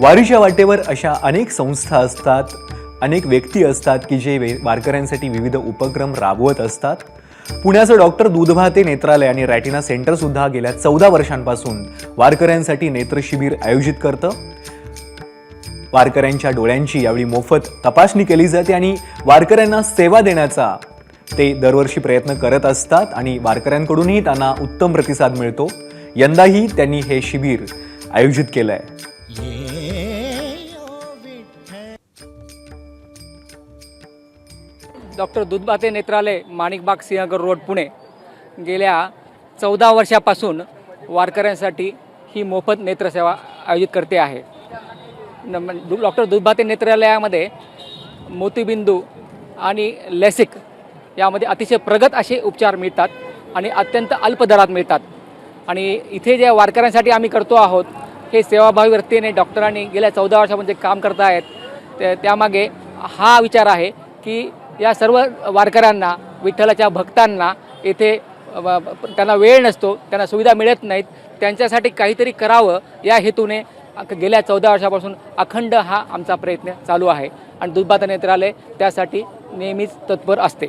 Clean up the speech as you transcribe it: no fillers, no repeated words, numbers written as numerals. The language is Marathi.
वारीच्या वाटेवर अशा अनेक संस्था असतात, अनेक व्यक्ती असतात की जे वारकऱ्यांसाठी विविध उपक्रम राबवत असतात. पुण्याचं डॉक्टर दूधभाते नेत्रालय आणि रॅटिना सेंटर सुद्धा गेल्या 14 वर्षांपासून वारकऱ्यांसाठी नेत्र शिबिर आयोजित करतं. वारकऱ्यांच्या डोळ्यांची यावेळी मोफत तपासणी केली जाते आणि वारकऱ्यांना सेवा देण्याचा ते दरवर्षी प्रयत्न करत असतात आणि वारकऱ्यांकडूनही त्यांना उत्तम प्रतिसाद मिळतो. यंदाही त्यांनी हे शिबिर आयोजित केलंय. डॉक्टर दूधभाते नेत्रालय, माणिकबाग, सिंहगड रोड, पुणे गेल्या 14 वर्षापासून वारकऱ्यांसाठी ही मोफत नेत्रसेवा आयोजित करते आहे. डॉक्टर दूधभाते नेत्रालयामध्ये मोतीबिंदू आणि लेसिक यामध्ये अतिशय प्रगत असे उपचार मिळतात आणि अत्यंत अल्प दरात मिळतात. आणि इथे जे वारकऱ्यांसाठी आम्ही करतो आहोत हे सेवाभावी वृत्तीने डॉक्टरांनी गेल्या 14 वर्षापासून जे काम करत आहेत त्यामागे हा विचार आहे की या सर्व वारकऱ्यांना, विठ्ठलाच्या भक्तांना येथे त्यांना वेळ नसतो, त्यांना सुविधा मिळत नाहीत, त्यांच्यासाठी काहीतरी करावं या हेतूने गेल्या 14 वर्षापासून अखंड हा आमचा प्रयत्न चालू आहे आणि दूधभाते नेत्रालय त्यासाठी नेहमीच तत्पर असते.